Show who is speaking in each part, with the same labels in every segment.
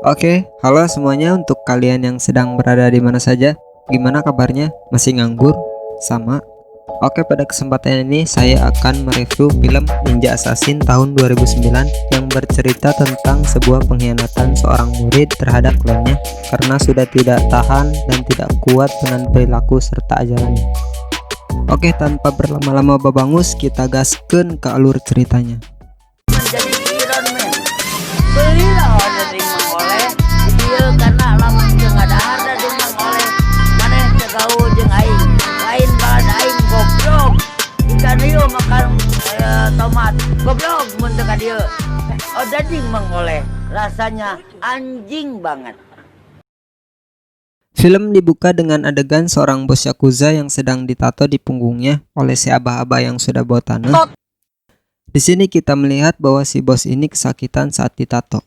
Speaker 1: Oke, halo semuanya untuk kalian yang sedang berada di mana saja. Gimana kabarnya? Masih nganggur? Sama. Oke, pada kesempatan ini saya akan mereview film Ninja Assassin tahun 2009 yang bercerita tentang sebuah pengkhianatan seorang murid terhadap kliennya karena sudah tidak tahan dan tidak kuat dengan perilaku serta ajarannya. Oke, tanpa berlama-lama babangus, kita gaskeun ke alur ceritanya.
Speaker 2: Menjadi Iron Man belilah ada di mengoleh dia karena lama jeung ngadahar da di mengoleh maneh teu gaul jeung aing lain balad aing goblok ikan ieu makan tomat goblok mun teu ka dieu dading mengoleh rasanya anjing banget.
Speaker 1: Film dibuka dengan adegan seorang bos Yakuza yang sedang ditato di punggungnya oleh si abah-abah yang sudah bawa tanah. Di sini kita melihat bahwa si bos ini kesakitan saat ditato.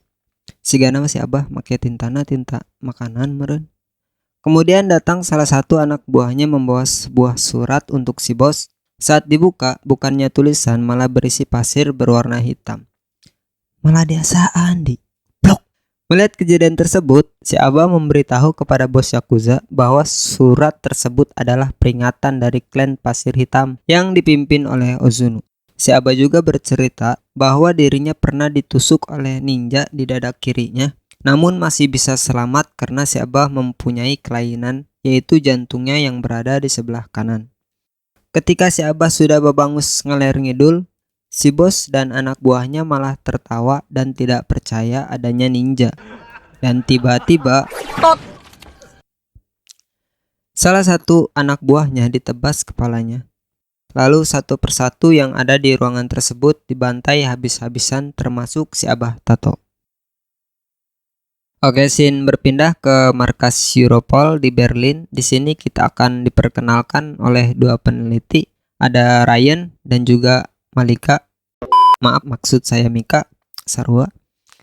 Speaker 1: Sigana masih abah make tinta makanan meren. Kemudian datang salah satu anak buahnya membawa sebuah surat untuk si bos. Saat dibuka, bukannya tulisan malah berisi pasir berwarna hitam. Malah diasaan di blok. Melihat kejadian tersebut, si abah memberitahu kepada bos Yakuza bahwa surat tersebut adalah peringatan dari klan pasir hitam yang dipimpin oleh Ozuno. Si abah juga bercerita bahwa dirinya pernah ditusuk oleh ninja di dada kirinya, namun masih bisa selamat karena si abah mempunyai kelainan, yaitu jantungnya yang berada di sebelah kanan. Ketika si abah sudah babangus ngeler ngidul, si bos dan anak buahnya malah tertawa dan tidak percaya adanya ninja. Dan tiba-tiba salah satu anak buahnya ditebas kepalanya. Lalu satu persatu yang ada di ruangan tersebut dibantai habis-habisan termasuk si abah tato. Oke, scene berpindah ke markas Europol di Berlin. Di sini kita akan diperkenalkan oleh dua peneliti, ada Ryan dan juga Malika. Maksud saya Mika Sarua.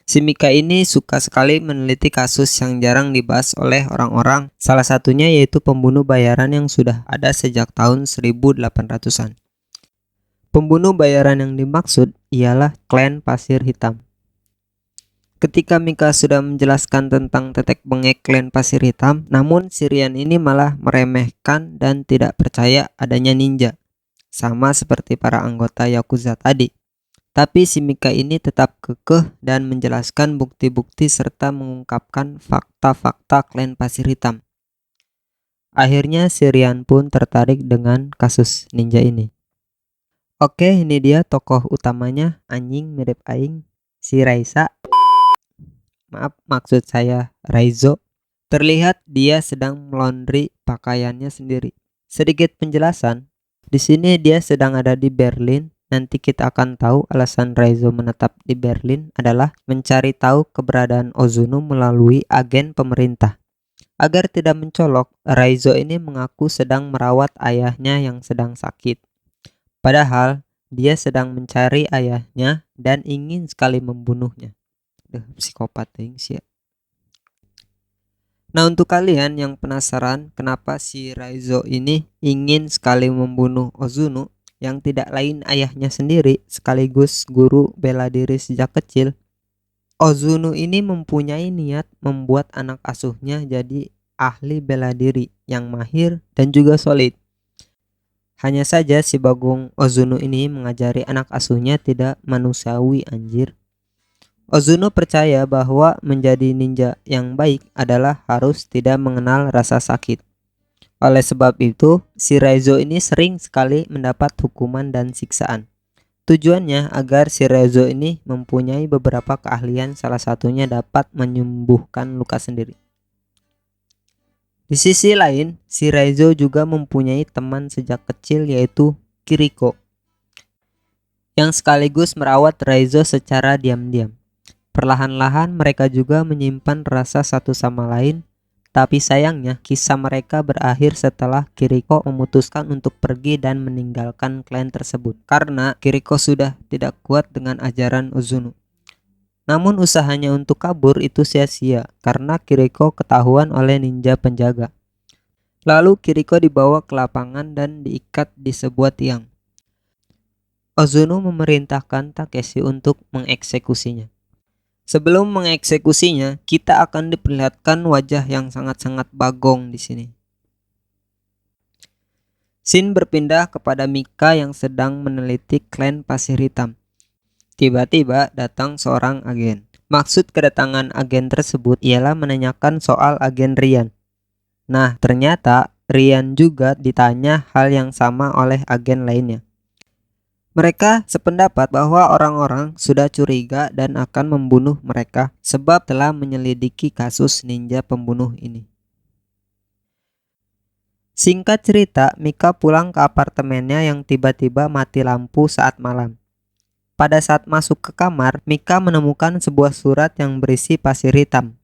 Speaker 1: Si Mika ini suka sekali meneliti kasus yang jarang dibahas oleh orang-orang. Salah satunya yaitu pembunuh bayaran yang sudah ada sejak tahun 1800-an. Pembunuh bayaran yang dimaksud ialah klan Pasir Hitam. Ketika Mika sudah menjelaskan tentang tetek bengek klan Pasir Hitam, namun si Ryan ini malah meremehkan dan tidak percaya adanya ninja. Sama seperti para anggota Yakuza tadi. Tapi si Mika ini tetap kekeh dan menjelaskan bukti-bukti serta mengungkapkan fakta-fakta klan Pasir Hitam. Akhirnya si Ryan pun tertarik dengan kasus ninja ini. Oke, ini dia tokoh utamanya, anjing mirip aing, si Raisa. Maksud saya Raizo. Terlihat dia sedang melondri pakaiannya sendiri. Sedikit penjelasan, di sini dia sedang ada di Berlin. Nanti kita akan tahu alasan Raizo menetap di Berlin adalah mencari tahu keberadaan Ozuno melalui agen pemerintah. Agar tidak mencolok, Raizo ini mengaku sedang merawat ayahnya yang sedang sakit. Padahal dia sedang mencari ayahnya dan ingin sekali membunuhnya. Psikopat sih. Nah, untuk kalian yang penasaran kenapa si Raizo ini ingin sekali membunuh Ozuno, yang tidak lain ayahnya sendiri sekaligus guru bela diri sejak kecil. Ozuno ini mempunyai niat membuat anak asuhnya jadi ahli bela diri yang mahir dan juga solid. Hanya saja si Bagong Ozuno ini mengajari anak asuhnya tidak manusiawi anjir. Ozuno percaya bahwa menjadi ninja yang baik adalah harus tidak mengenal rasa sakit. Oleh sebab itu, si Raizo ini sering sekali mendapat hukuman dan siksaan. Tujuannya agar si Raizo ini mempunyai beberapa keahlian, salah satunya dapat menyembuhkan luka sendiri. Di sisi lain, si Raizo juga mempunyai teman sejak kecil yaitu Kiriko, yang sekaligus merawat Raizo secara diam-diam. Perlahan-lahan mereka juga menyimpan rasa satu sama lain. Tapi sayangnya kisah mereka berakhir setelah Kiriko memutuskan untuk pergi dan meninggalkan klan tersebut karena Kiriko sudah tidak kuat dengan ajaran Ozuno. Namun usahanya untuk kabur itu sia-sia karena Kiriko ketahuan oleh ninja penjaga. Lalu Kiriko dibawa ke lapangan dan diikat di sebuah tiang. Ozuno memerintahkan Takeshi untuk mengeksekusinya. Sebelum mengeksekusinya, kita akan diperlihatkan wajah yang sangat-sangat bagong di sini. Scene berpindah kepada Mika yang sedang meneliti klan Pasir Hitam. Tiba-tiba datang seorang agen. Maksud kedatangan agen tersebut ialah menanyakan soal agen Ryan. Nah, ternyata Ryan juga ditanya hal yang sama oleh agen lainnya. Mereka sependapat bahwa orang-orang sudah curiga dan akan membunuh mereka sebab telah menyelidiki kasus ninja pembunuh ini. Singkat cerita, Mika pulang ke apartemennya yang tiba-tiba mati lampu saat malam. Pada saat masuk ke kamar, Mika menemukan sebuah surat yang berisi pasir hitam.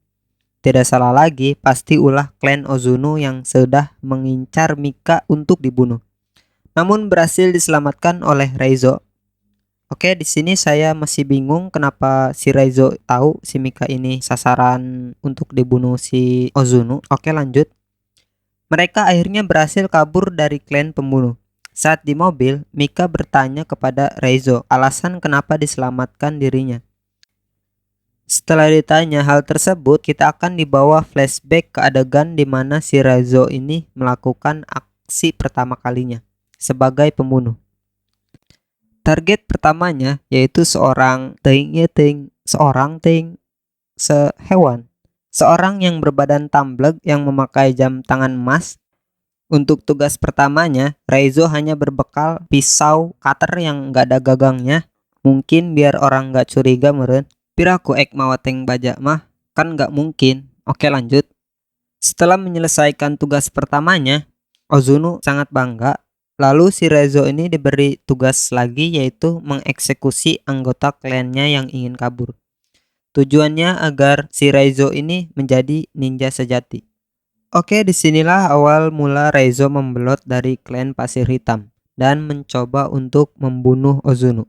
Speaker 1: Tidak salah lagi, pasti ulah klan Ozuno yang sudah mengincar Mika untuk dibunuh. Namun berhasil diselamatkan oleh Reizo. Oke, di sini saya masih bingung kenapa si Reizo tahu si Mika ini sasaran untuk dibunuh si Ozuno. Oke, lanjut. Mereka akhirnya berhasil kabur dari klan pembunuh. Saat di mobil, Mika bertanya kepada Reizo alasan kenapa diselamatkan dirinya. Setelah ditanya hal tersebut, kita akan dibawa flashback ke adegan di mana si Reizo ini melakukan aksi pertama kalinya sebagai pembunuh. Target pertamanya yaitu seorang sehewan. Seorang yang berbadan tambleg yang memakai jam tangan emas. Untuk tugas pertamanya, Reizo hanya berbekal pisau cutter yang gak ada gagangnya. Mungkin biar orang gak curiga meren. Piraku ek mawateng baja mah, kan gak mungkin. Oke, lanjut. Setelah menyelesaikan tugas pertamanya, Ozuno sangat bangga. Lalu si Reizo ini diberi tugas lagi yaitu mengeksekusi anggota klannya yang ingin kabur. Tujuannya agar si Reizo ini menjadi ninja sejati. Oke, disinilah awal mula Reizo membelot dari klan Pasir Hitam dan mencoba untuk membunuh Ozuno.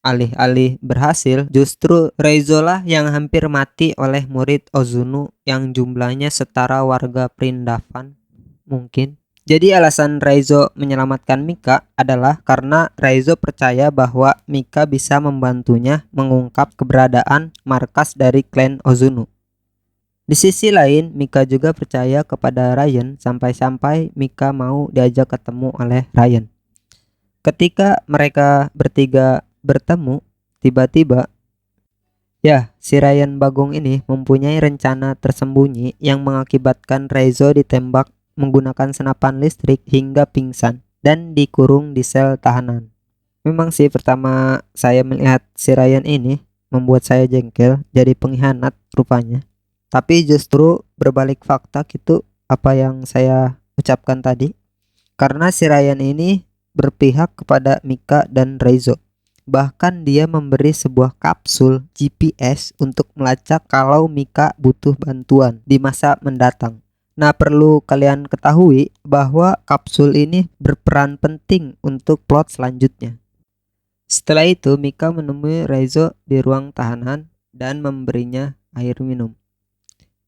Speaker 1: Alih-alih berhasil, justru Reizo lah yang hampir mati oleh murid Ozuno yang jumlahnya setara warga Prindavan mungkin. Jadi alasan Reizo menyelamatkan Mika adalah karena Reizo percaya bahwa Mika bisa membantunya mengungkap keberadaan markas dari klan Ozuno. Di sisi lain, Mika juga percaya kepada Ryan sampai-sampai Mika mau diajak ketemu oleh Ryan. Ketika mereka bertiga bertemu, tiba-tiba si Ryan Bagong ini mempunyai rencana tersembunyi yang mengakibatkan Reizo ditembak menggunakan senapan listrik hingga pingsan dan dikurung di sel tahanan. Memang sih pertama saya melihat si Ryan ini membuat saya jengkel, jadi pengkhianat rupanya. Tapi justru berbalik fakta gitu apa yang saya ucapkan tadi. Karena si Ryan ini berpihak kepada Mika dan Reizo. Bahkan dia memberi sebuah kapsul GPS untuk melacak kalau Mika butuh bantuan di masa mendatang. Nah, perlu kalian ketahui bahwa kapsul ini berperan penting untuk plot selanjutnya. Setelah itu, Mika menemui Reizo di ruang tahanan dan memberinya air minum.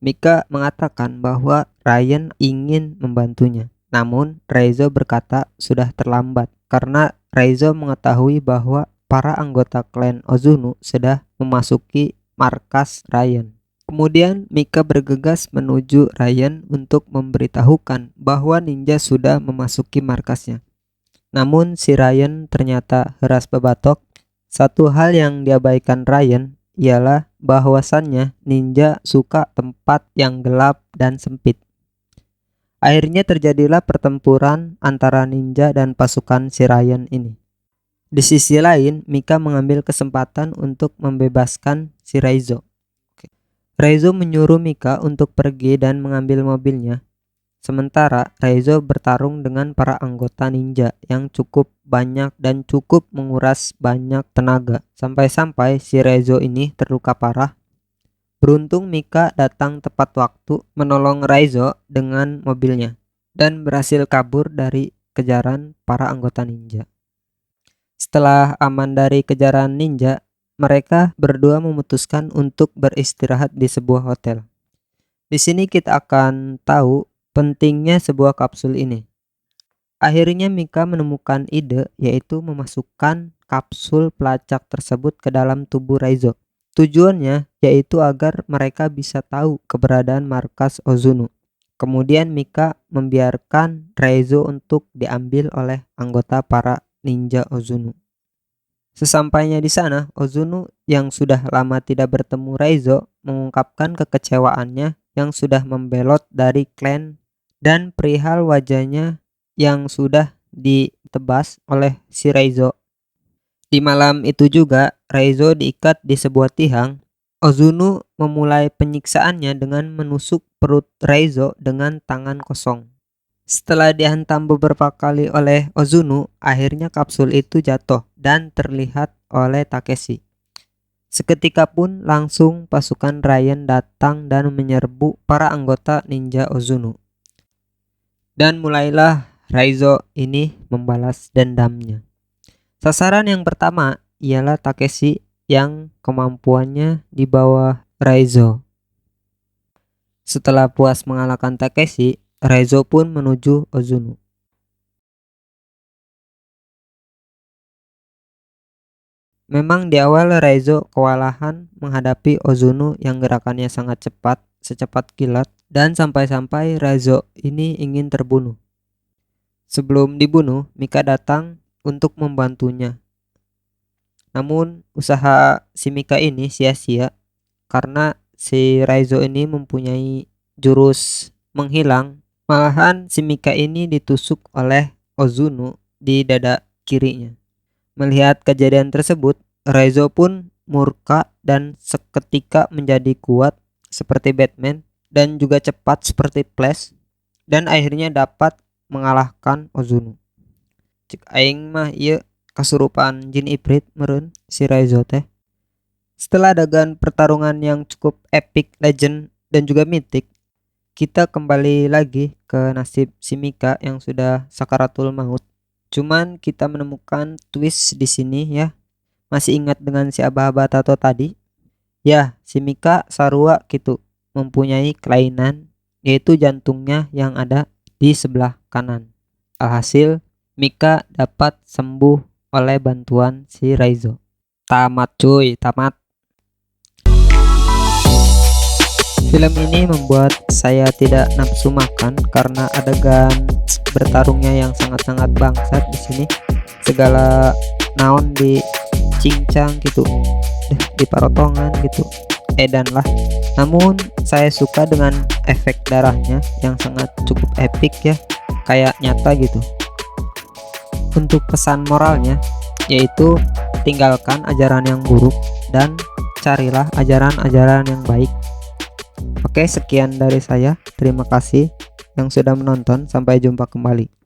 Speaker 1: Mika mengatakan bahwa Ryan ingin membantunya. Namun, Reizo berkata sudah terlambat karena Reizo mengetahui bahwa para anggota klan Ozuno sudah memasuki markas Ryan. Kemudian Mika bergegas menuju Ryan untuk memberitahukan bahwa ninja sudah memasuki markasnya. Namun si Ryan ternyata heras bebatok. Satu hal yang diabaikan Ryan ialah bahwasannya ninja suka tempat yang gelap dan sempit. Akhirnya terjadilah pertempuran antara ninja dan pasukan si Ryan ini. Di sisi lain, Mika mengambil kesempatan untuk membebaskan si Reizo. Reizo menyuruh Mika untuk pergi dan mengambil mobilnya. Sementara Reizo bertarung dengan para anggota ninja yang cukup banyak dan cukup menguras banyak tenaga. Sampai-sampai si Reizo ini terluka parah. Beruntung Mika datang tepat waktu menolong Reizo dengan mobilnya dan berhasil kabur dari kejaran para anggota ninja. Setelah aman dari kejaran ninja, mereka berdua memutuskan untuk beristirahat di sebuah hotel. Di sini kita akan tahu pentingnya sebuah kapsul ini. Akhirnya Mika menemukan ide yaitu memasukkan kapsul pelacak tersebut ke dalam tubuh Reizo. Tujuannya yaitu agar mereka bisa tahu keberadaan markas Ozuno. Kemudian Mika membiarkan Raizo untuk diambil oleh anggota para ninja Ozuno. Sesampainya di sana, Ozuno yang sudah lama tidak bertemu Raizo mengungkapkan kekecewaannya yang sudah membelot dari klan dan perihal wajahnya yang sudah ditebas oleh si Raizo. Di malam itu juga, Raizo diikat di sebuah tiang. Ozuno memulai penyiksaannya dengan menusuk perut Raizo dengan tangan kosong. Setelah dihantam beberapa kali oleh Ozuno, akhirnya kapsul itu jatuh dan terlihat oleh Takeshi. Seketika pun langsung pasukan Ryan datang dan menyerbu para anggota ninja Ozuno. Dan mulailah Raizo ini membalas dendamnya. Sasaran yang pertama ialah Takeshi yang kemampuannya di bawah Raizo. Setelah puas mengalahkan Takeshi, Raizo pun menuju Ozuno. Memang di awal Raizo kewalahan menghadapi Ozuno yang gerakannya sangat cepat, secepat kilat, dan sampai-sampai Raizo ini ingin terbunuh. Sebelum dibunuh, Mika datang untuk membantunya. Namun usaha si Mika ini sia-sia karena si Raizo ini mempunyai jurus menghilang. Malahan si Mika ini ditusuk oleh Ozuno di dada kirinya. Melihat kejadian tersebut, Raizo pun murka dan seketika menjadi kuat seperti Batman dan juga cepat seperti Flash dan akhirnya dapat mengalahkan Ozuno. Cik aing mah ieu kasurupan jin ibrit meureun si Raizo teh. Setelah adegan pertarungan yang cukup epic, legend dan juga mythic, kita kembali lagi ke nasib si Mika yang sudah sakaratul maut. Cuman kita menemukan twist di sini ya. Masih ingat dengan si aba-aba tato tadi? Ya, si Mika sarua gitu, mempunyai kelainan yaitu jantungnya yang ada di sebelah kanan. Alhasil Mika dapat sembuh oleh bantuan si Raizo. Tamat cuy, tamat. Film ini membuat saya tidak nafsu makan karena adegan bertarungnya yang sangat-sangat bangsat di sini. Segala naon di cincang gitu, di parotongan gitu, edan lah. Namun saya suka dengan efek darahnya yang sangat cukup epic ya, kayak nyata gitu. Untuk pesan moralnya yaitu tinggalkan ajaran yang buruk dan carilah ajaran-ajaran yang baik. Oke, sekian dari saya. Terima kasih yang sudah menonton. Sampai jumpa kembali.